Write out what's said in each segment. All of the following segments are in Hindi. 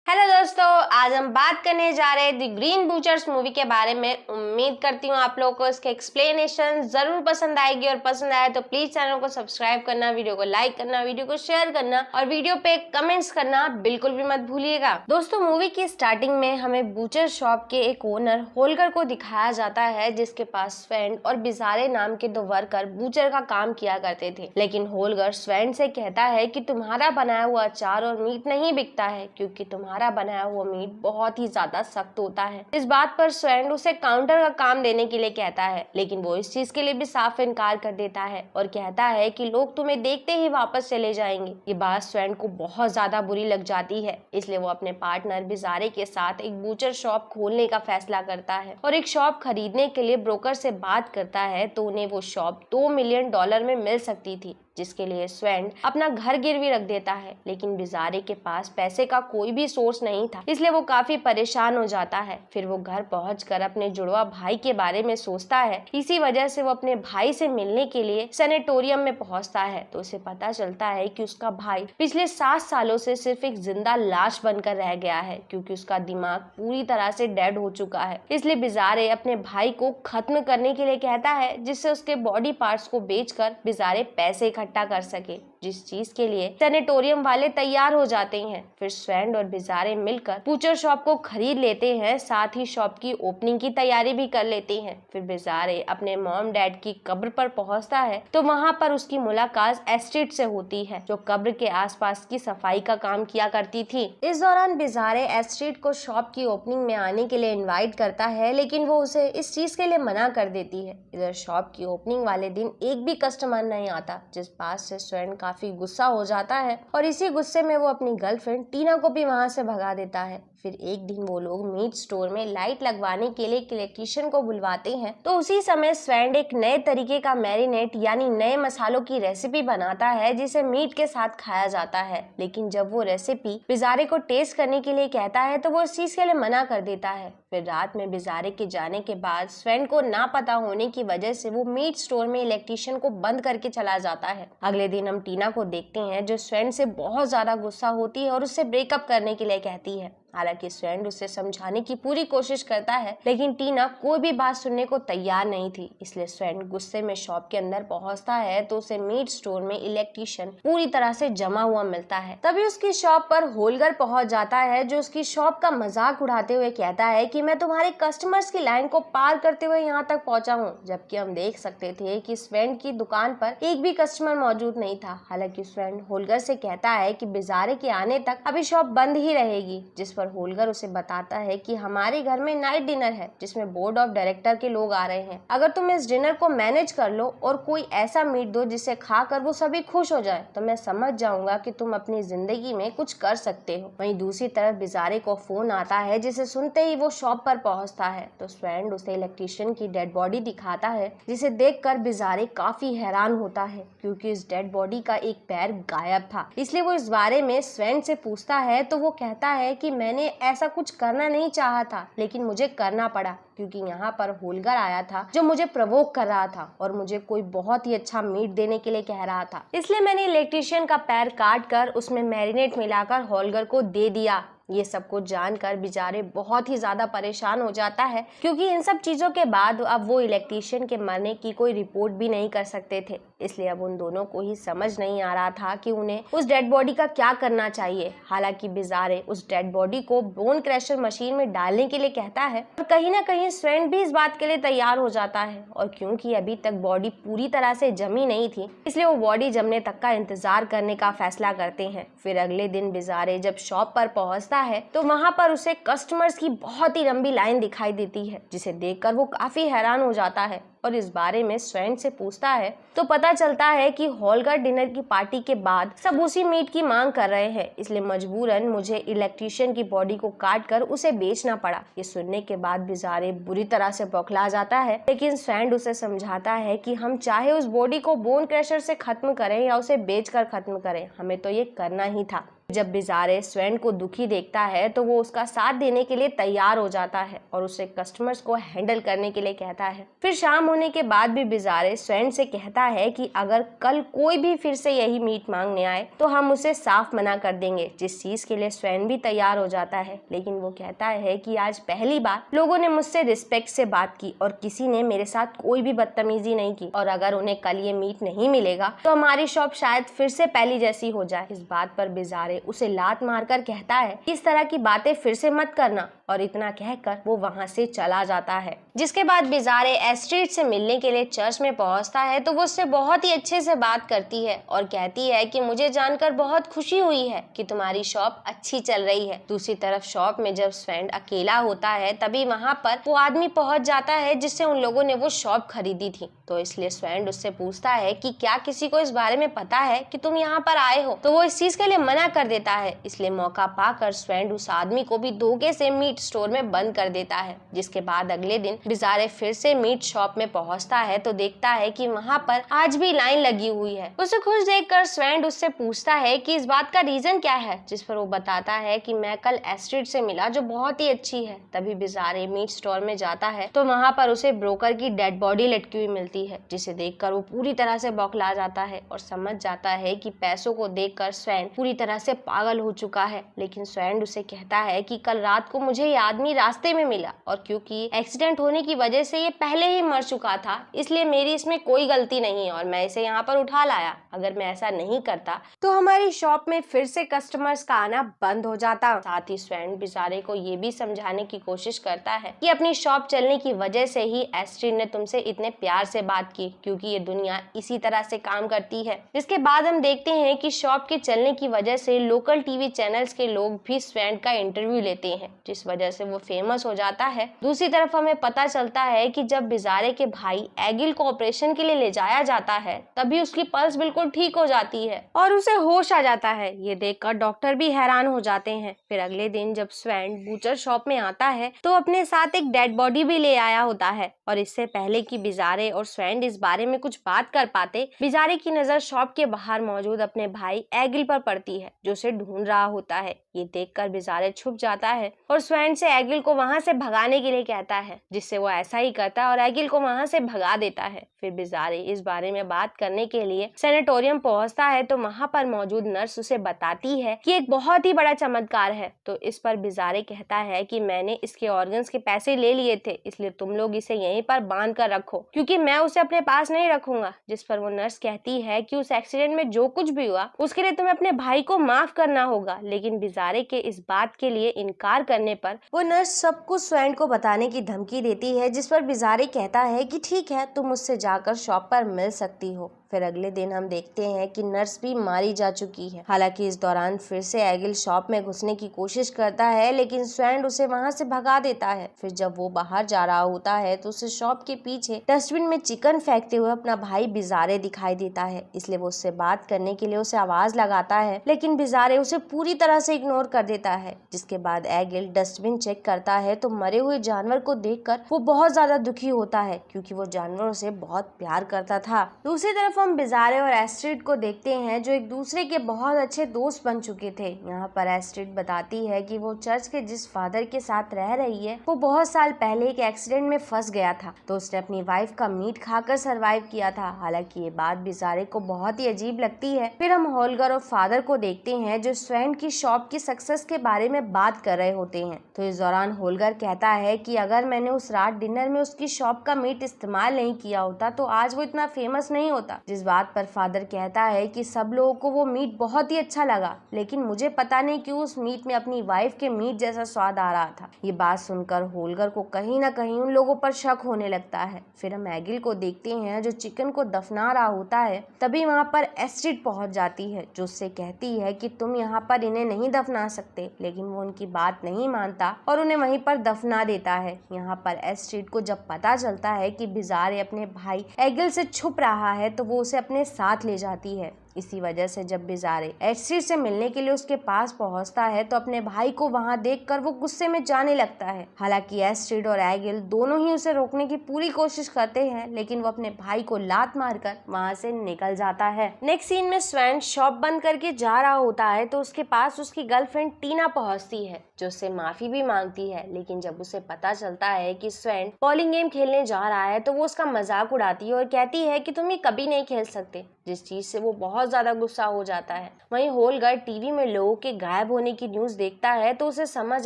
हेलो दोस्तों, आज हम बात करने जा रहे हैं द ग्रीन बूचर्स मूवी के बारे में। उम्मीद करती हूँ आप लोगों को इसके एक्सप्लेनेशन जरूर पसंद आएगी और पसंद आए तो प्लीज चैनल को सब्सक्राइब करना, वीडियो को लाइक करना, वीडियो को शेयर करना और वीडियो पे कमेंट्स करना बिल्कुल भी मत भूलिएगा। दोस्तों, मूवी की स्टार्टिंग में हमें बूचर शॉप के एक ओनर होलगर को दिखाया जाता है, जिसके पास स्वेन और बिजारे नाम के दो वर्कर बूचर का काम किया करते थे। लेकिन होलगर स्वेन से कहता है कि तुम्हारा बनाया हुआ अचार और मीट नहीं बिकता है, क्योंकि तुम्हारा बनाया हुआ मीट बहुत ही ज्यादा सख्त होता है। इस बात पर स्वेन उसे काउंटर का काम देने के लिए कहता है, लेकिन वो इस चीज के लिए भी साफ इनकार कर देता है और कहता है कि लोग तुम्हें देखते ही वापस चले जाएंगे। ये बात स्वेन को बहुत ज्यादा बुरी लग जाती है, इसलिए वो अपने पार्टनर बिजारे के साथ एक बूचर शॉप खोलने का फैसला करता है और एक शॉप खरीदने के लिए ब्रोकर से बात करता है। तो उन्हें वो शॉप $2 मिलियन में मिल सकती थी, जिसके लिए स्वेन अपना घर गिरवी रख देता है। लेकिन बिजारे के पास पैसे का कोई भी सोर्स नहीं था, इसलिए वो काफी परेशान हो जाता है। फिर वो घर पहुंचकर अपने जुड़वा भाई के बारे में सोचता है। इसी वजह से वो अपने भाई से मिलने के लिए सैनिटोरियम में पहुंचता है। तो उसे पता चलता है कि उसका भाई पिछले 7 सालों से सिर्फ एक जिंदा लाश बनकर रह गया है, क्योंकि उसका दिमाग पूरी तरह से डेड हो चुका है। इसलिए बिजारे अपने भाई को खत्म करने के लिए कहता है, जिससे उसके बॉडी पार्ट्स को बेचकर बिजारे पैसे इकट्ठा कर सके, जिस चीज के लिए सैनिटोरियम वाले तैयार हो जाते हैं। फिर स्वेन और बिजारे मिलकर बूचर शॉप को खरीद लेते हैं, साथ ही शॉप की ओपनिंग की तैयारी भी कर लेते हैं। फिर बिजारे अपने मॉम डैड की कब्र पर पहुंचता है, तो वहां पर उसकी मुलाकात एस्ट्रिड से होती है, जो कब्र के आसपास की सफाई का काम किया करती थी। इस दौरान बिजारे एस्ट्रिड को शॉप की ओपनिंग में आने के लिए इनवाइट करता है, लेकिन वो उसे इस चीज के लिए मना कर देती है। इधर शॉप की ओपनिंग वाले दिन एक भी कस्टमर नहीं आता, जिस बात से स्वेन काफी गुस्सा हो जाता है और इसी गुस्से में वो अपनी गर्लफ्रेंड टीना को भी वहां से भगा देता है। फिर एक दिन वो लोग मीट स्टोर में लाइट लगवाने के लिए इलेक्ट्रीशियन को बुलवाते हैं। तो उसी समय स्वेन एक नए तरीके का मैरिनेट यानी नए मसालों की रेसिपी बनाता है, जिसे मीट के साथ खाया जाता है। लेकिन जब वो रेसिपी बिजारे को टेस्ट करने के लिए कहता है, तो वो इस चीज के लिए मना कर देता है। फिर रात में बिजारे के जाने के बाद स्वेन को ना पता होने की वजह से वो मीट स्टोर में इलेक्ट्रीशियन को बंद करके चला जाता है। अगले दिन हम टीना को देखते हैं, जो स्वेन से बहुत ज्यादा गुस्सा होती है और उससे ब्रेकअप करने के लिए कहती है। हालांकि स्वेन उसे समझाने की पूरी कोशिश करता है, लेकिन टीना कोई भी बात सुनने को तैयार नहीं थी। इसलिए स्वेन गुस्से में शॉप के अंदर पहुंचता है, तो उसे मीट स्टोर में इलेक्ट्रीशियन पूरी तरह से जमा हुआ मिलता है। तभी उसकी शॉप पर होलगर पहुंच जाता है, जो उसकी शॉप का मजाक उड़ाते हुए कहता है कि मैं तुम्हारे कस्टमर्स की लाइन को पार करते हुए यहाँ तक पहुंचा हूँ। जबकि हम देख सकते थे कि स्वेन की दुकान पर एक भी कस्टमर मौजूद नहीं था। हालांकि स्वेन होलगर से कहता है कि बिजारे के आने तक अभी शॉप बंद ही रहेगी, जिस पर होलगर उसे बताता है कि हमारे घर में नाइट डिनर है, जिसमें बोर्ड ऑफ डायरेक्टर के लोग आ रहे हैं। अगर तुम इस डिनर को मैनेज कर लो और कोई ऐसा मीट दो जिसे खाकर वो सभी खुश हो जाए, तो मैं समझ जाऊंगा कि तुम अपनी जिंदगी में कुछ कर सकते हो। वहीं दूसरी तरफ बिजारे को फोन आता है, जिसे सुनते ही वो शॉप पर पहुंचता है। तो स्वेन उसे इलेक्ट्रीशियन की डेड बॉडी दिखाता है, जिसे देखकर बिजारे काफी हैरान होता है, क्योंकि इस डेड बॉडी का एक पैर गायब था। इसलिए वो इस बारे में स्वेन से पूछता है, तो वो कहता है कि मैंने ऐसा कुछ करना नहीं चाहा था, लेकिन मुझे करना पड़ा, क्योंकि यहाँ पर होलगर आया था जो मुझे प्रवोक कर रहा था और मुझे कोई बहुत ही अच्छा मीट देने के लिए कह रहा था। इसलिए मैंने इलेक्ट्रीशियन का पैर काट कर उसमें मैरिनेट मिलाकर होलगर को दे दिया। ये सब कुछ जानकर बिचारे बहुत ही ज्यादा परेशान हो जाता है, क्योंकि इन सब चीजों के बाद अब वो इलेक्ट्रीशियन के मरने की कोई रिपोर्ट भी नहीं कर सकते थे। इसलिए अब उन दोनों को ही समझ नहीं आ रहा था कि उन्हें उस डेड बॉडी का क्या करना चाहिए। हालांकि बिजारे उस डेड बॉडी को बोन क्रशर मशीन में डालने के लिए कहता है और कहीं ना कहीं स्वेन भी इस बात के लिए तैयार हो जाता है। और क्योंकि अभी तक बॉडी पूरी तरह से जमी नहीं थी, इसलिए वो बॉडी जमने तक का इंतजार करने का फैसला करते हैं। फिर अगले दिन बिजारे जब शॉप पर पहुंचता है, तो वहां पर उसे कस्टमर्स की बहुत ही लंबी लाइन दिखाई देती है, जिसे देखकर वो काफी हैरान हो जाता है और इस बारे में स्वेन से पूछता है। तो पता चलता है कि होलगर डिनर की पार्टी के बाद सब उसी मीट की मांग कर रहे हैं, इसलिए मजबूरन मुझे इलेक्ट्रीशियन की बॉडी को काट कर उसे बेचना पड़ा। ये सुनने के बाद बिजारे बुरी तरह से बौखला जाता है, लेकिन स्वेन उसे समझाता है कि हम चाहे उस बॉडी को बोन क्रशर से खत्म करें या उसे बेचकर खत्म करें, हमें तो ये करना ही था। जब बिजारे स्वैन को दुखी देखता है तो वो उसका साथ देने के लिए तैयार हो जाता है और उसे कस्टमर्स को हैंडल करने के लिए कहता है। फिर शाम होने के बाद भी बिजारे स्वैन से कहता है कि अगर कल कोई भी फिर से यही मीट मांगने आए तो हम उसे साफ मना कर देंगे, जिस चीज के लिए स्वैन भी तैयार हो जाता है। लेकिन वो कहता है कि आज पहली बार लोगों ने मुझसे रिस्पेक्ट से बात की और किसी ने मेरे साथ कोई भी बदतमीजी नहीं की, और अगर उन्हें कल ये मीट नहीं मिलेगा तो हमारी शॉप शायद फिर से पहली जैसी हो जाए। इस बात पर बिजारे उसे लात मारकर कहता है कि इस तरह की बातें फिर से मत करना, और इतना कहकर वो वहाँ से चला जाता है। जिसके बाद बिजारे एस्ट्रिड से मिलने के लिए चर्च में पहुँचता है तो वो उससे बहुत ही अच्छे से बात करती है और कहती है कि मुझे जानकर बहुत खुशी हुई है कि तुम्हारी शॉप अच्छी चल रही है। दूसरी तरफ शॉप में जब स्वैन अकेला होता है तभी वहाँ पर वो आदमी पहुँच जाता है जिससे उन लोगों ने वो शॉप खरीदी थी। तो इसलिए स्वैन उससे पूछता है कि क्या किसी को इस बारे में पता है कि तुम यहाँ पर आए हो, तो वो इस चीज के लिए मना कर देता है। इसलिए मौका पाकर स्वैन उस आदमी को भी धोखे से मीट स्टोर में बंद कर देता है। जिसके बाद अगले दिन बिजारे फिर से मीट शॉप में पहुंचता है तो देखता है कि वहाँ पर आज भी लाइन लगी हुई है। उसे खुश देखकर स्वैन उससे पूछता है कि इस बात का रीजन क्या है, जिस पर वो बताता है कि मैं कल एस्ट्रिड से मिला जो बहुत ही अच्छी है। तभी बिजारे मीट स्टोर में जाता है तो वहाँ पर उसे ब्रोकर की डेड बॉडी लटकी हुई मिलती है, जिसे देखकर वो पूरी तरह से बौखला जाता है और समझ जाता है कि पैसों को देखकर स्वैन पूरी तरह से पागल हो चुका है। लेकिन स्वैन उसे कहता है कि कल रात को मुझे ये आदमी रास्ते में मिला और क्योंकि एक्सीडेंट होने की वजह से ये पहले ही मर चुका था, इसलिए मेरी इसमें कोई गलती नहीं है और मैं इसे यहाँ पर उठा लाया। अगर मैं ऐसा नहीं करता तो हमारी शॉप में फिर से कस्टमर्स का आना बंद हो जाता। साथ ही स्वैन बिचारे को ये भी समझाने की कोशिश करता है कि अपनी शॉप चलने की वजह से ही एस्ट्रिड ने तुमसे इतने प्यार से बात की, क्योंकि ये दुनिया इसी तरह से काम करती है। जिसके बाद हम देखते हैं कि शॉप के चलने की वजह से लोकल टीवी चैनल्स के लोग भी स्वैन का इंटरव्यू लेते हैं, जिस वजह से वो फेमस हो जाता है। दूसरी तरफ हमें पता चलता है कि जब बिजारे के भाई एगिल को ऑपरेशन के लिए ले जाया जाता है तभी उसकी पल्स बिल्कुल ठीक हो जाती है और उसे होश आ जाता है। ये देखकर डॉक्टर भी हैरान हो जाते हैं। फिर अगले दिन जब स्वैन बूचर शॉप में आता है तो अपने साथ एक डेड बॉडी भी ले आया होता है, और इससे पहले कि बिजारे और स्वैन इस बारे में कुछ बात कर पाते, बिजारे की नजर शॉप के बाहर मौजूद अपने भाई एगिल पर पड़ती है जो उसे ढूंढ रहा होता है। ये देखकर बिजारे छुप जाता है और स्वैन से एगिल को वहां से भगाने के लिए कहता है, जिससे वो ऐसा ही करता है और एगिल को वहां से भगा देता है। फिर बिजारे इस बारे में बात करने के लिए सैनिटोरियम पहुंचता है तो वहां पर मौजूद नर्स उसे बताती है कि एक बहुत ही बड़ा चमत्कार है। तो इस पर बिजारे कहता है कि मैंने इसके ऑर्गन्स के पैसे ले लिए थे, इसलिए तुम लोग इसे यहीं पर बांध कर रखो क्योंकि मैं उसे अपने पास नहीं रखूंगा। जिस पर वो नर्स कहती है कि उस एक्सीडेंट में जो कुछ भी हुआ उसके लिए तुम्हें अपने भाई को माफ करना होगा। लेकिन बिजारे के इस बात के लिए इनकार करने पर वो नर्स सब कुछ स्वैन को बताने की धमकी देती है, जिस पर बिजारे कहता है कि ठीक है, तुम मुझसे जाकर शॉप पर मिल सकती हो। फिर अगले दिन हम देखते हैं कि नर्स भी मारी जा चुकी है। हालांकि इस दौरान फिर से एगिल शॉप में घुसने की कोशिश करता है लेकिन स्वैन उसे वहां से भगा देता है। फिर जब वो बाहर जा रहा होता है तो उसे शॉप के पीछे डस्टबिन में चिकन फेंकते हुए अपना भाई बिजारे दिखाई देता है, इसलिए वो उससे बात करने के लिए उसे आवाज लगाता है लेकिन बिजारे उसे पूरी तरह से इग्नोर कर देता है। जिसके बाद एगिल डस्टबिन चेक करता है तो मरे हुए जानवर को देखकर वो बहुत ज्यादा दुखी होता है क्योंकि वो जानवरों से बहुत प्यार करता था। दूसरी तरफ हम बिजारे और एस्ट्रिड को देखते हैं जो एक दूसरे के बहुत अच्छे दोस्त बन चुके थे। यहाँ पर एस्ट्रिड बताती है कि वो चर्च के जिस फादर के साथ रह रही है वो बहुत साल पहले एक एक्सीडेंट में फंस गया था तो उसने अपनी वाइफ का मीट खाकर सरवाइव किया था। हालांकि ये बात बिजारे को बहुत ही अजीब लगती है। फिर हम होल्गर और फादर को देखते हैं जो स्वैन की शॉप की सक्सेस के बारे में बात कर रहे होते हैं। तो इस दौरान होल्गर कहता है कि अगर मैंने उस रात डिनर में उसकी शॉप का मीट इस्तेमाल नहीं किया होता तो आज वो इतना फेमस नहीं होता। जिस बात पर फादर कहता है कि सब लोगों को वो मीट बहुत ही अच्छा लगा लेकिन मुझे पता नहीं क्यों उस मीट में अपनी वाइफ के मीट जैसा स्वाद आ रहा था। ये बात सुनकर होल्गर को कहीं ना कहीं उन लोगों पर शक होने लगता है। फिर हम एगिल को देखते हैं जो चिकन को दफना रहा होता है। तभी वहाँ पर एस्ट्रिड पहुंच जाती है जो उससे कहती है कि तुम यहाँ पर इन्हें नहीं दफना सकते, लेकिन वो उनकी बात नहीं मानता और उन्हें वहीं पर दफना देता है। यहाँ पर एस्ट्रिड को जब पता चलता है कि बिजारे अपने भाई एगिल से छुप रहा है तो वो उसे अपने साथ ले जाती है। इसी वजह से जब बिजारे एस्ट्रिड से मिलने के लिए उसके पास पहुंचता है तो अपने भाई को वहां देखकर वो गुस्से में जाने लगता है। हालांकि एस्ट्रिड और एगिल दोनों ही उसे रोकने की पूरी कोशिश करते हैं, लेकिन वो अपने भाई को लात मारकर वहां से निकल जाता है। नेक्स्ट सीन में स्वैन शॉप बंद करके जा रहा होता है तो उसके पास उसकी गर्लफ्रेंड टीना पहुंचती है, जो उससे माफी भी मांगती है। लेकिन जब उसे पता चलता है कि स्वैन बॉलिंग गेम खेलने जा रहा है तो वो उसका मजाक उड़ाती है और कहती है कि तुम ये कभी नहीं खेल सकते, जिस चीज से वो बहुत ज्यादा गुस्सा हो जाता है। वहीं होलगर टीवी में लोगों के गायब होने की न्यूज देखता है तो उसे समझ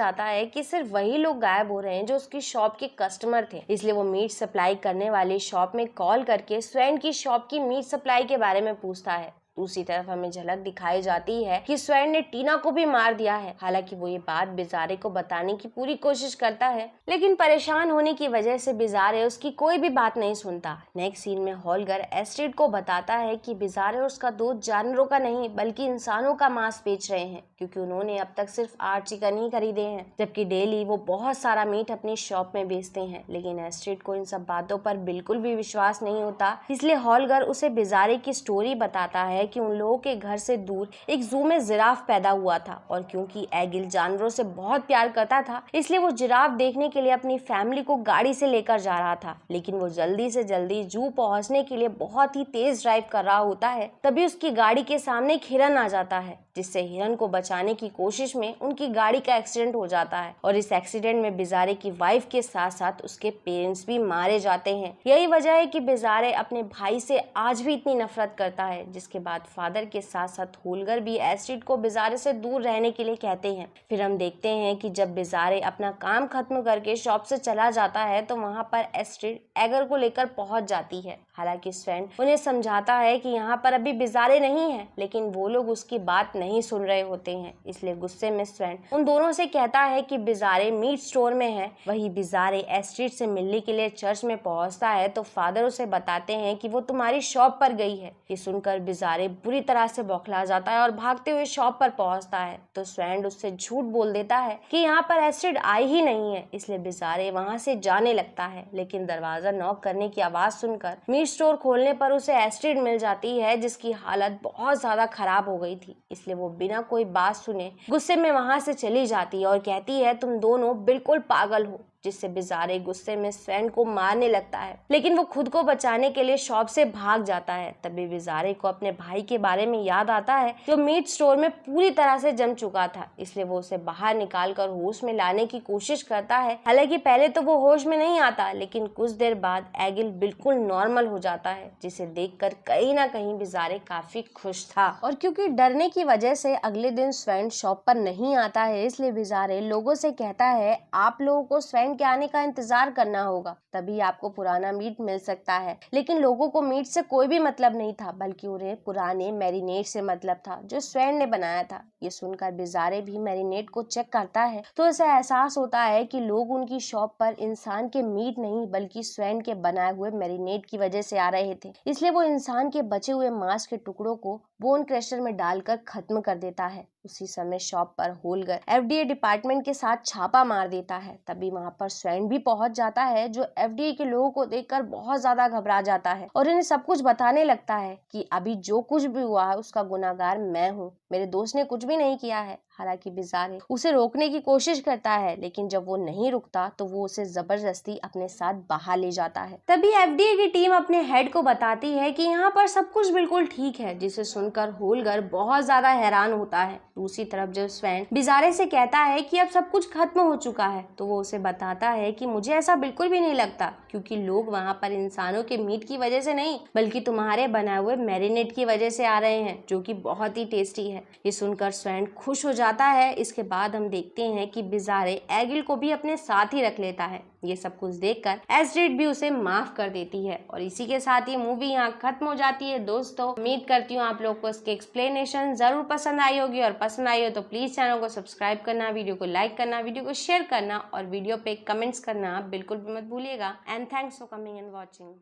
आता है कि सिर्फ वही लोग गायब हो रहे हैं जो उसकी शॉप के कस्टमर थे। इसलिए वो मीट सप्लाई करने वाली शॉप में कॉल करके स्वैन की शॉप की मीट सप्लाई के बारे में पूछता है। दूसरी तरफ हमें झलक दिखाई जाती है कि स्वैन ने टीना को भी मार दिया है। हालांकि वो ये बात बिजारे को बताने की पूरी कोशिश करता है, लेकिन परेशान होने की वजह से बिजारे उसकी कोई भी बात नहीं सुनता। नेक्स्ट सीन में होलगर एस्ट्रिड को बताता है कि बिजारे और उसका दोस्त जानवरों का नहीं बल्कि इंसानों का मांस बेच रहे हैं, क्योंकि उन्होंने अब तक सिर्फ 8 चिकन ही खरीदे हैं, जबकि डेली वो बहुत सारा मीट अपनी शॉप में बेचते हैं। लेकिन एस्ट्रिड को इन सब बातों पर बिल्कुल भी विश्वास नहीं होता, इसलिए होलगर उसे बिजारे की स्टोरी बताता है कि उन लोगों के घर से दूर एक जू में जिराफ पैदा हुआ था, और क्योंकि एगिल जानवरों से बहुत प्यार करता था इसलिए वो जिराफ देखने के लिए अपनी फैमिली को गाड़ी से लेकर जा रहा था। लेकिन वो जल्दी से जल्दी जू पहुंचने के लिए बहुत ही तेज ड्राइव कर रहा होता है, तभी उसकी गाड़ी के सामने एक हिरन आ जाता है, जिससे हिरन को बचाने की कोशिश में उनकी गाड़ी का एक्सीडेंट हो जाता है। और इस एक्सीडेंट में बिजारे की वाइफ के साथ साथ उसके पेरेंट्स भी मारे जाते हैं। यही वजह है कि बिजारे अपने भाई से आज भी इतनी नफरत करता है, जिसके बाद फादर के साथ साथ होलगर भी एस्ट्रिड को बिजारे से दूर रहने के लिए कहते हैं। फिर हम देखते हैं कि जब बिजारे अपना काम खत्म करके शॉप से चला जाता है तो वहाँ पर एस्ट्रिड एगर को लेकर पहुंच जाती है। हालांकि स्वैन उन्हें समझाता है कि यहाँ पर अभी बिजारे नहीं है, लेकिन वो लोग उसकी बात नहीं सुन रहे होते हैं। इसलिए गुस्से में स्वैन उन दोनों से कहता है कि बिजारे मीट स्टोर में है। वही बिजारे एस्ट्रिड से मिलने के लिए चर्च में पहुंचता है तो फादर उसे बताते हैं कि वो तुम्हारी शॉप पर गई है। ये सुनकर बिजारे बुरी तरह से बौखला जाता है और भागते हुए शॉप पर पहुंचता है तो स्वैन उससे झूठ बोल देता है कि यहाँ पर एस्ट्रिड आई ही नहीं है। इसलिए बिजारे वहाँ से जाने लगता है, लेकिन दरवाजा नॉक करने की आवाज सुनकर मीट स्टोर खोलने पर उसे एस्ट्रिड मिल जाती है, जिसकी हालत बहुत ज्यादा खराब हो गई थी। इसलिए वो बिना कोई बात सुने गुस्से में वहां से चली जाती है और कहती है तुम दोनों बिल्कुल पागल हो, जिससे बिजारे गुस्से में स्वैन को मारने लगता है। लेकिन वो खुद को बचाने के लिए शॉप से भाग जाता है। तभी बिजारे को अपने भाई के बारे में याद आता है जो मीट स्टोर में पूरी तरह से जम चुका था। इसलिए वो उसे बाहर निकालकर होश में लाने की कोशिश करता है। हालांकि पहले तो वो होश में नहीं आता, लेकिन कुछ देर बाद एगिल बिल्कुल नॉर्मल हो जाता है, जिसे देखकर कहीं ना कहीं बिजारे काफी खुश था। और क्योंकि डरने की वजह से अगले दिन स्वैन शॉप पर नहीं आता है, इसलिए बिजारे लोगों से कहता है आप लोगों को स्वैन के आने का इंतजार करना होगा, तभी आपको पुराना मीट मिल सकता है। लेकिन लोगों को मीट से कोई भी मतलब नहीं था, बल्कि उन्हें पुराने मैरिनेट से मतलब था जो स्वैन ने बनाया था। ये सुनकर बिजारे भी मैरिनेट को चेक करता है तो उसे एहसास होता है कि लोग उनकी शॉप पर इंसान के मीट नहीं बल्कि स्वैन के बनाए हुए मैरिनेट की वजह से आ रहे थे। इसलिए वो इंसान के बचे हुए मांस के टुकड़ों को बोन क्रशर में डालकर खत्म कर देता है। उसी समय शॉप पर होलगर FDA डिपार्टमेंट के साथ छापा मार देता है। तभी वहां पर स्वैन भी पहुंच जाता है, जो FDA के लोगों को देखकर बहुत ज्यादा घबरा जाता है और इन्हें सब कुछ बताने लगता है कि अभी जो कुछ भी हुआ है उसका गुनाहगार मैं हूँ, मेरे दोस्त ने कुछ भी नहीं किया है। हालांकि बिजारे उसे रोकने की कोशिश करता है, लेकिन जब वो नहीं रुकता तो वो उसे जबरदस्ती अपने साथ बाहर ले जाता है। तभी FDA की टीम अपने हेड को बताती है कि यहाँ पर सब कुछ बिल्कुल ठीक है, जिसे सुनकर होलगर बहुत ज्यादा हैरान होता है। दूसरी तरफ जब स्वैन बिजारे से कहता है कि अब सब कुछ खत्म हो चुका है तो वो उसे बताता है कि मुझे ऐसा बिल्कुल भी नहीं लगता, क्योंकि लोग वहाँ पर इंसानों के मीट की वजह से नहीं बल्कि तुम्हारे बनाए हुए मैरिनेट की वजह से आ रहे हैं, जो कि बहुत ही टेस्टी है। ये सुनकर स्वैन खुश हो जाता है। इसके बाद हम देखते हैं कि बिजारे एगिल को भी अपने साथ ही रख लेता है। ये सब कुछ देखकर एस्ट्रिड भी उसे माफ कर देती है और इसी के साथ ये मूवी यहाँ खत्म हो जाती है। दोस्तों उम्मीद करती हूँ आप लोग को इसके एक्सप्लेनेशन जरूर पसंद आई होगी, और पसंद आई हो तो प्लीज चैनल को सब्सक्राइब करना, वीडियो को लाइक करना, वीडियो को शेयर करना और वीडियो पे कमेंट्स करना बिल्कुल भी मत भूलिएगा। And thanks for coming and watching.